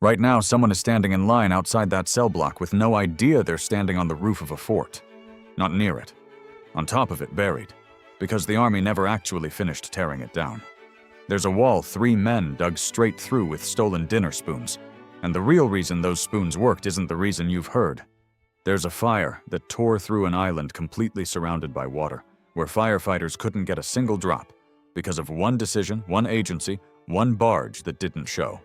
Right now, someone is standing in line outside that cell block with no idea they're standing on the roof of a fort. Not near it. On top of it, buried. Because the army never actually finished tearing it down. There's a wall 3 men dug straight through with stolen dinner spoons. And the real reason those spoons worked isn't the reason you've heard. There's a fire that tore through an island completely surrounded by water, where firefighters couldn't get a single drop, because of one decision, one agency, one barge that didn't show.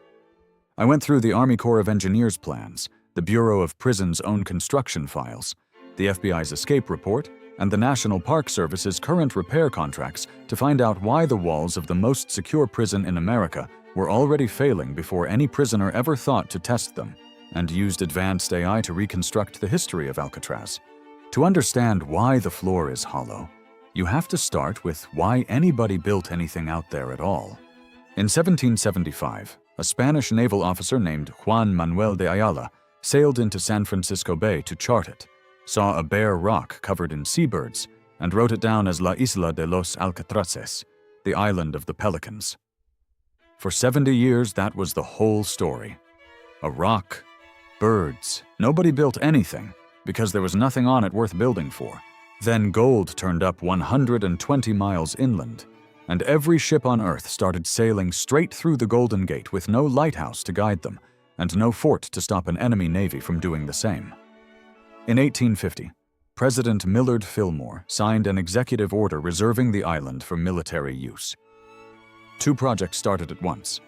I went through the Army Corps of Engineers plans, the Bureau of Prisons' own construction files, the FBI's escape report, and the National Park Service's current repair contracts to find out why the walls of the most secure prison in America were already failing before any prisoner ever thought to test them, and used advanced AI to reconstruct the history of Alcatraz. To understand why the floor is hollow, you have to start with why anybody built anything out there at all. In 1775, a Spanish naval officer named Juan Manuel de Ayala sailed into San Francisco Bay to chart it, saw a bare rock covered in seabirds, and wrote it down as La Isla de los Alcatraces, the island of the pelicans. For 70 years, that was the whole story. A rock, birds, nobody built anything, because there was nothing on it worth building for. Then gold turned up 120 miles inland, and every ship on Earth started sailing straight through the Golden Gate with no lighthouse to guide them, and no fort to stop an enemy navy from doing the same. In 1850, President Millard Fillmore signed an executive order reserving the island for military use. 2 projects started at once.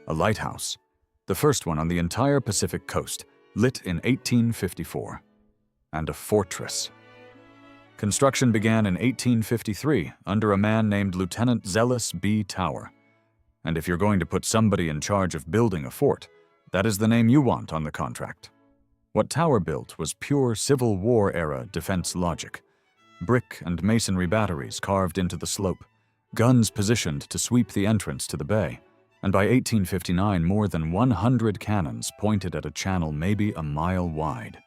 A lighthouse, the first one on the entire Pacific coast, lit in 1854, and a fortress. Construction began in 1853 under a man named Lieutenant Zealous B. Tower. And if you're going to put somebody in charge of building a fort, that is the name you want on the contract. What Tower built was pure Civil War-era defense logic. Brick and masonry batteries carved into the slope, guns positioned to sweep the entrance to the bay, and by 1859 more than 100 cannons pointed at a channel maybe a mile wide.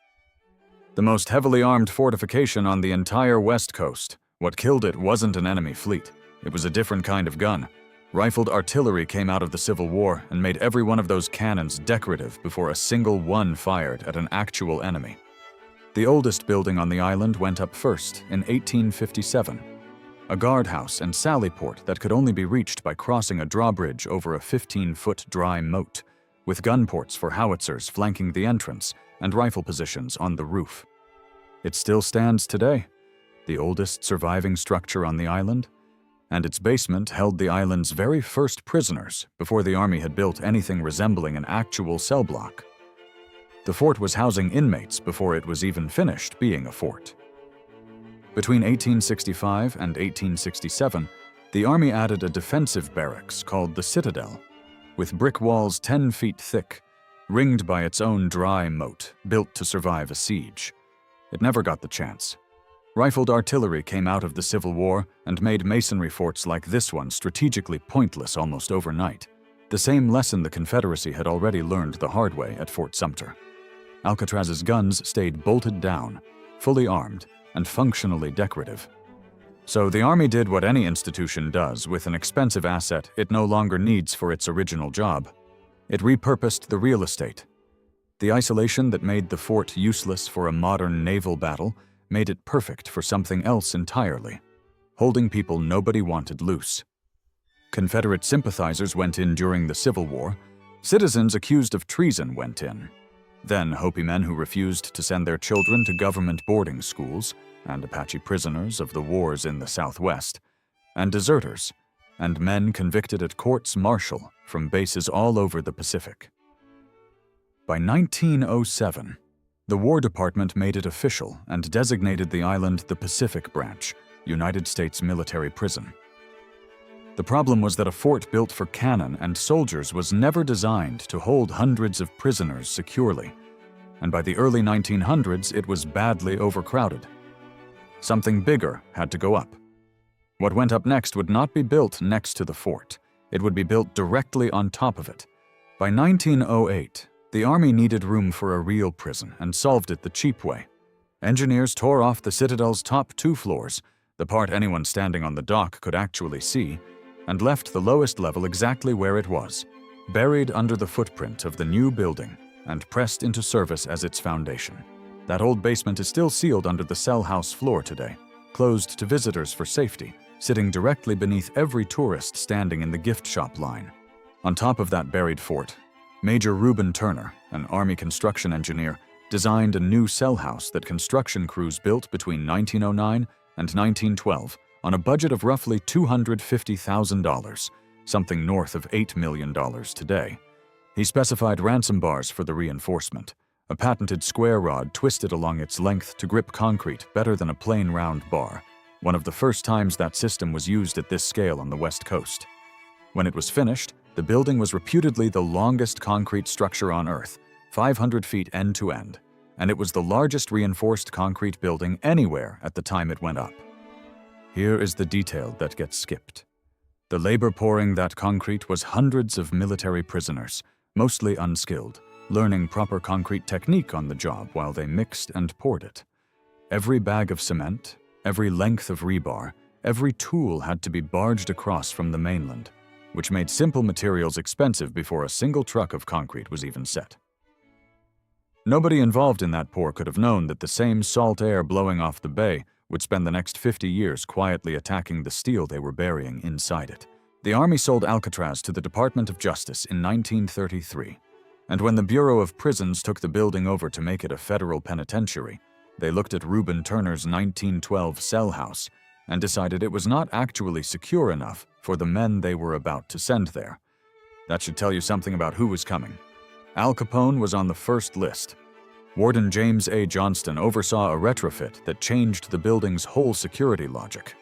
The most heavily armed fortification on the entire West Coast. What killed it wasn't an enemy fleet. It was a different kind of gun. Rifled artillery came out of the Civil War and made every one of those cannons decorative before a single one fired at an actual enemy. The oldest building on the island went up first in 1857. A guardhouse and sallyport that could only be reached by crossing a drawbridge over a 15-foot dry moat, with gun ports for howitzers flanking the entrance and rifle positions on the roof. It still stands today, the oldest surviving structure on the island, and its basement held the island's very first prisoners before the army had built anything resembling an actual cell block. The fort was housing inmates before it was even finished being a fort. Between 1865 and 1867, the army added a defensive barracks called the Citadel, with brick walls 10 feet thick, ringed by its own dry moat, built to survive a siege. It never got the chance. Rifled artillery came out of the Civil War and made masonry forts like this one strategically pointless almost overnight, the same lesson the Confederacy had already learned the hard way at Fort Sumter. Alcatraz's guns stayed bolted down, fully armed, and functionally decorative. So the Army did what any institution does with an expensive asset it no longer needs for its original job. It repurposed the real estate. The isolation that made the fort useless for a modern naval battle made it perfect for something else entirely, holding people nobody wanted loose. Confederate sympathizers went in during the Civil War. Citizens accused of treason went in. Then Hopi men who refused to send their children to government boarding schools, and Apache prisoners of the wars in the Southwest, and deserters, and men convicted at courts martial from bases all over the Pacific. By 1907, the War Department made it official and designated the island the Pacific Branch, United States Military Prison. The problem was that a fort built for cannon and soldiers was never designed to hold hundreds of prisoners securely, and by the early 1900s it was badly overcrowded. Something bigger had to go up. What went up next would not be built next to the fort. It would be built directly on top of it. By 1908, the Army needed room for a real prison and solved it the cheap way. Engineers tore off the Citadel's top 2 floors, the part anyone standing on the dock could actually see, and left the lowest level exactly where it was, buried under the footprint of the new building and pressed into service as its foundation. That old basement is still sealed under the cell house floor today, closed to visitors for safety, sitting directly beneath every tourist standing in the gift shop line. On top of that buried fort, Major Reuben Turner, an Army construction engineer, designed a new cell house that construction crews built between 1909 and 1912 on a budget of roughly $250,000, something north of $8 million today. He specified ransom bars for the reinforcement, a patented square rod twisted along its length to grip concrete better than a plain round bar, one of the first times that system was used at this scale on the West Coast. When it was finished, the building was reputedly the longest concrete structure on Earth, 500 feet end to end, and it was the largest reinforced concrete building anywhere at the time it went up. Here is the detail that gets skipped. The labor pouring that concrete was hundreds of military prisoners, mostly unskilled, learning proper concrete technique on the job while they mixed and poured it. Every bag of cement, every length of rebar, every tool had to be barged across from the mainland, which made simple materials expensive before a single truck of concrete was even set. Nobody involved in that pour could have known that the same salt air blowing off the bay would spend the next 50 years quietly attacking the steel they were burying inside it. The Army sold Alcatraz to the Department of Justice in 1933, and when the Bureau of Prisons took the building over to make it a federal penitentiary, they looked at Reuben Turner's 1912 cell house and decided it was not actually secure enough for the men they were about to send there. That should tell you something about who was coming. Al Capone was on the first list. Warden James A. Johnston oversaw a retrofit that changed the building's whole security logic.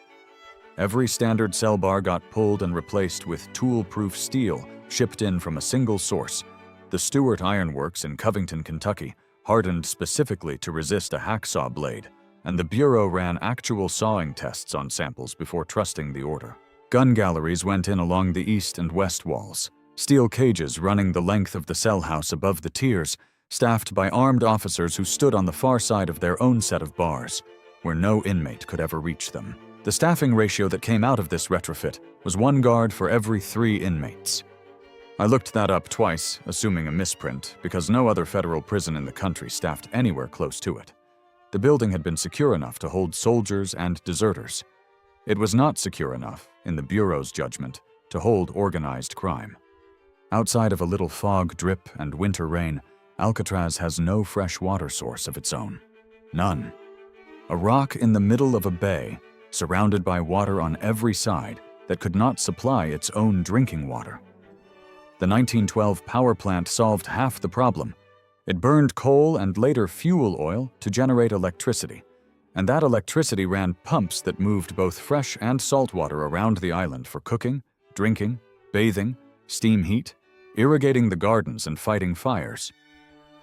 Every standard cell bar got pulled and replaced with tool-proof steel shipped in from a single source. The Stewart Iron Works in Covington, Kentucky, hardened specifically to resist a hacksaw blade, and the Bureau ran actual sawing tests on samples before trusting the order. Gun galleries went in along the east and west walls, steel cages running the length of the cell house above the tiers, staffed by armed officers who stood on the far side of their own set of bars, where no inmate could ever reach them. The staffing ratio that came out of this retrofit was 1 guard for every 3 inmates. I looked that up twice, assuming a misprint, because no other federal prison in the country staffed anywhere close to it. The building had been secure enough to hold soldiers and deserters. It was not secure enough, in the Bureau's judgment, to hold organized crime. Outside of a little fog, drip, and winter rain, Alcatraz has no fresh water source of its own. None. A rock in the middle of a bay, surrounded by water on every side that could not supply its own drinking water. The 1912 power plant solved half the problem. It burned coal and later fuel oil to generate electricity, and that electricity ran pumps that moved both fresh and salt water around the island for cooking, drinking, bathing, steam heat, irrigating the gardens and fighting fires.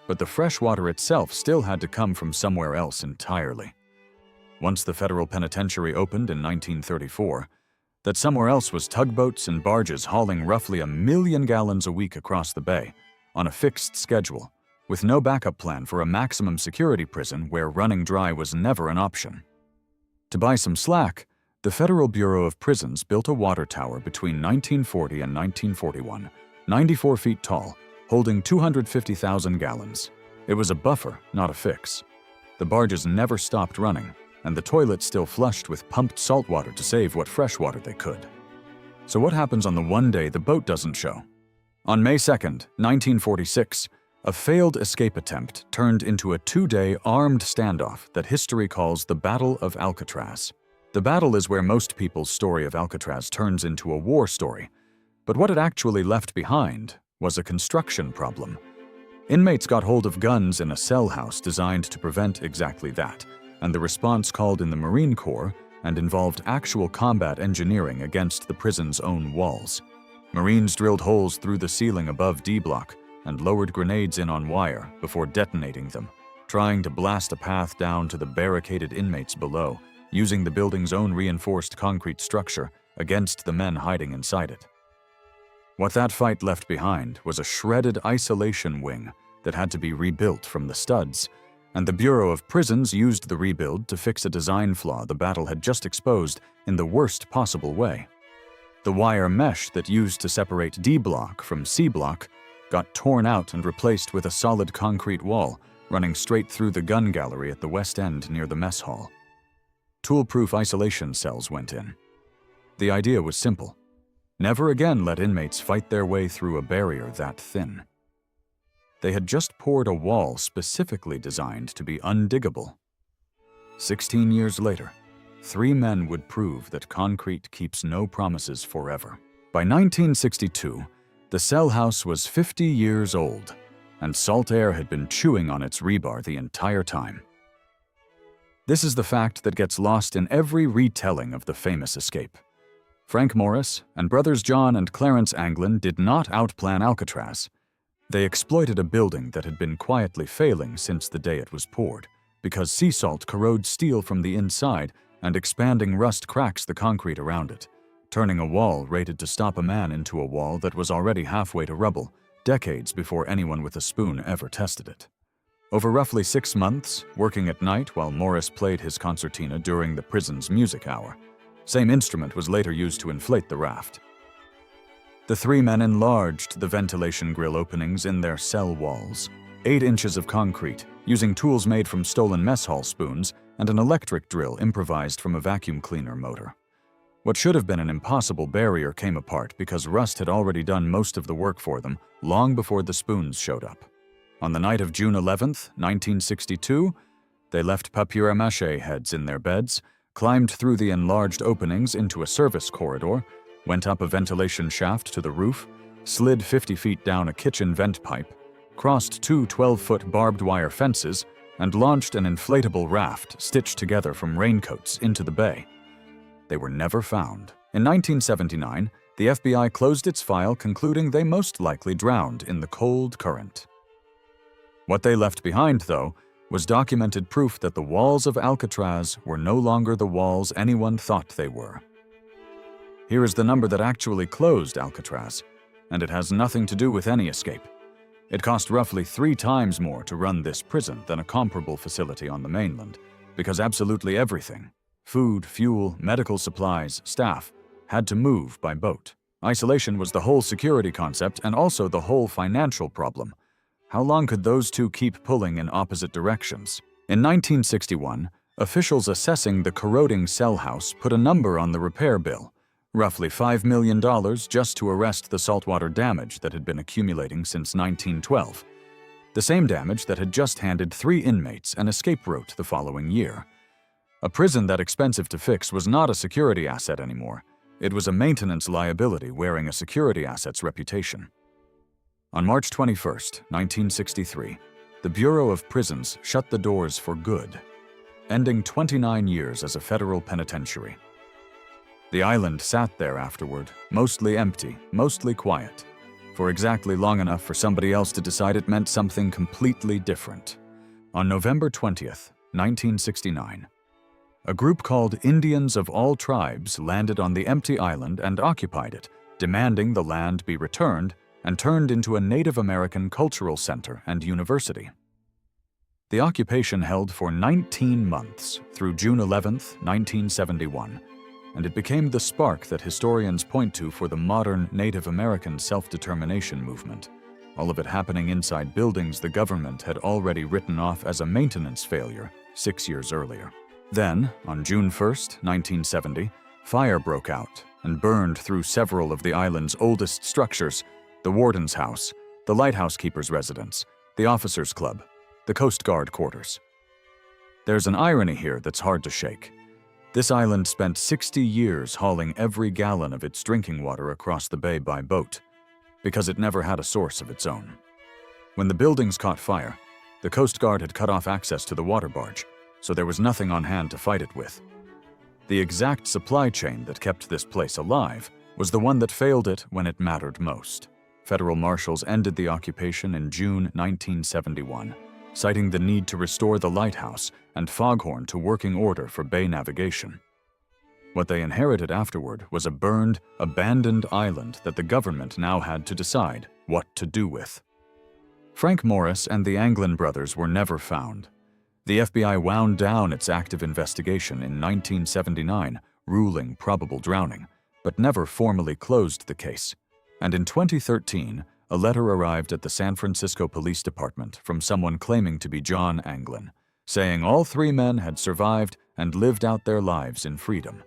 But the fresh water itself still had to come from somewhere else entirely. Once the federal penitentiary opened in 1934, that somewhere else was tugboats and barges hauling roughly 1 million gallons a week across the bay, on a fixed schedule, with no backup plan for a maximum security prison where running dry was never an option. To buy some slack, the Federal Bureau of Prisons built a water tower between 1940 and 1941, 94 feet tall, holding 250,000 gallons. It was a buffer, not a fix. The barges never stopped running, and the toilets still flushed with pumped salt water to save what fresh water they could. So what happens on the one day the boat doesn't show? On May 2nd, 1946, a failed escape attempt turned into a 2-day armed standoff that history calls the Battle of Alcatraz. The battle is where most people's story of Alcatraz turns into a war story, but what it actually left behind was a construction problem. Inmates got hold of guns in a cell house designed to prevent exactly that, and the response called in the Marine Corps and involved actual combat engineering against the prison's own walls. Marines drilled holes through the ceiling above D Block and lowered grenades in on wire before detonating them, trying to blast a path down to the barricaded inmates below, using the building's own reinforced concrete structure against the men hiding inside it. What that fight left behind was a shredded isolation wing that had to be rebuilt from the studs, and the Bureau of Prisons used the rebuild to fix a design flaw the battle had just exposed in the worst possible way. The wire mesh that used to separate D block from C block got torn out and replaced with a solid concrete wall running straight through the gun gallery at the west end near the mess hall. Tool-proof isolation cells went in. The idea was simple. Never again let inmates fight their way through a barrier that thin. They had just poured a wall specifically designed to be undiggable. 16 years later, 3 men would prove that concrete keeps no promises forever. By 1962, the cell house was 50 years old, and salt air had been chewing on its rebar the entire time. This is the fact that gets lost in every retelling of the famous escape. Frank Morris and brothers John and Clarence Anglin did not outplan Alcatraz. They exploited a building that had been quietly failing since the day it was poured, because sea salt corrodes steel from the inside and expanding rust cracks the concrete around it, turning a wall rated to stop a man into a wall that was already halfway to rubble, decades before anyone with a spoon ever tested it. Over roughly 6 months, working at night while Morris played his concertina during the prison's music hour. Same instrument was later used to inflate the raft. The 3 men enlarged the ventilation grill openings in their cell walls, 8 inches of concrete, using tools made from stolen mess hall spoons and an electric drill improvised from a vacuum cleaner motor. What should have been an impossible barrier came apart because rust had already done most of the work for them long before the spoons showed up. On the night of June 11th, 1962, they left papier-mâché heads in their beds, climbed through the enlarged openings into a service corridor, went up a ventilation shaft to the roof, slid 50 feet down a kitchen vent pipe, crossed 2 12-foot barbed wire fences, and launched an inflatable raft stitched together from raincoats into the bay. They were never found. In 1979, the FBI closed its file, concluding they most likely drowned in the cold current. What they left behind, though, was documented proof that the walls of Alcatraz were no longer the walls anyone thought they were. Here is the number that actually closed Alcatraz, and it has nothing to do with any escape. It cost roughly 3 times more to run this prison than a comparable facility on the mainland, because absolutely everything — food, fuel, medical supplies, staff — had to move by boat. Isolation was the whole security concept and also the whole financial problem. How long could those two keep pulling in opposite directions? In 1961, officials assessing the corroding cell house put a number on the repair bill, roughly $5 million just to arrest the saltwater damage that had been accumulating since 1912. The same damage that had just handed 3 inmates an escape route the following year. A prison that expensive to fix was not a security asset anymore. It was a maintenance liability wearing a security asset's reputation. On March 21, 1963, the Bureau of Prisons shut the doors for good, ending 29 years as a federal penitentiary. The island sat there afterward, mostly empty, mostly quiet, for exactly long enough for somebody else to decide it meant something completely different. On November 20, 1969, a group called Indians of All Tribes landed on the empty island and occupied it, demanding the land be returned and turned into a Native American cultural center and university. The occupation held for 19 months through June 11, 1971, and it became the spark that historians point to for the modern Native American self-determination movement, all of it happening inside buildings the government had already written off as a maintenance failure 6 years earlier. Then, on June 1, 1970, fire broke out and burned through several of the island's oldest structures: the warden's house, the lighthouse keeper's residence, the officers' club, the Coast Guard quarters. There's an irony here that's hard to shake. This island spent 60 years hauling every gallon of its drinking water across the bay by boat, because it never had a source of its own. When the buildings caught fire, the Coast Guard had cut off access to the water barge, so there was nothing on hand to fight it with. The exact supply chain that kept this place alive was the one that failed it when it mattered most. Federal marshals ended the occupation in June 1971, citing the need to restore the lighthouse and foghorn to working order for bay navigation. What they inherited afterward was a burned, abandoned island that the government now had to decide what to do with. Frank Morris and the Anglin brothers were never found. The FBI wound down its active investigation in 1979, ruling probable drowning, but never formally closed the case. And in 2013, a letter arrived at the San Francisco Police Department from someone claiming to be John Anglin, saying all three men had survived and lived out their lives in freedom.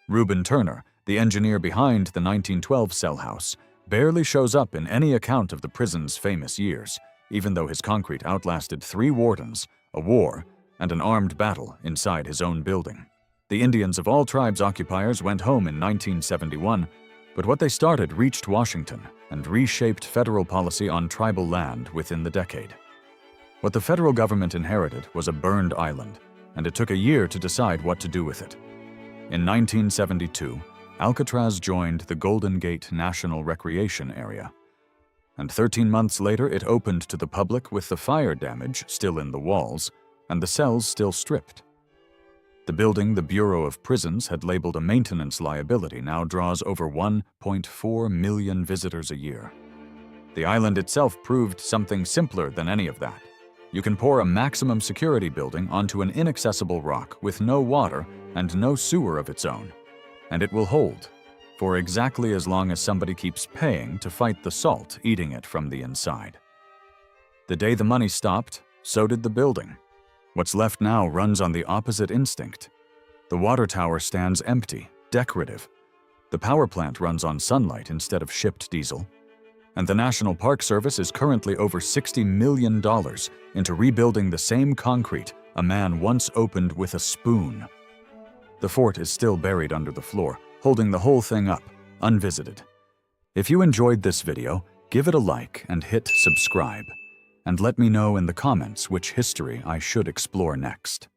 Reuben Turner, the engineer behind the 1912 cell house, barely shows up in any account of the prison's famous years, even though his concrete outlasted 3 wardens, a war, and an armed battle inside his own building. The Indians of all tribes occupiers went home in 1971, but what they started reached Washington and reshaped federal policy on tribal land within the decade. What the federal government inherited was a burned island, and it took a year to decide what to do with it. In 1972, Alcatraz joined the Golden Gate National Recreation Area, and 13 months later it opened to the public with the fire damage still in the walls and the cells still stripped. The building the Bureau of Prisons had labeled a maintenance liability now draws over 1.4 million visitors a year. The island itself proved something simpler than any of that. You can pour a maximum security building onto an inaccessible rock with no water and no sewer of its own, and it will hold for exactly as long as somebody keeps paying to fight the salt eating it from the inside. The day the money stopped, so did the building. What's left now runs on the opposite instinct. The water tower stands empty, decorative. The power plant runs on sunlight instead of shipped diesel. And the National Park Service is currently over $60 million into rebuilding the same concrete a man once opened with a spoon. The fort is still buried under the floor, holding the whole thing up, unvisited. If you enjoyed this video, give it a like and hit subscribe. And let me know in the comments which history I should explore next.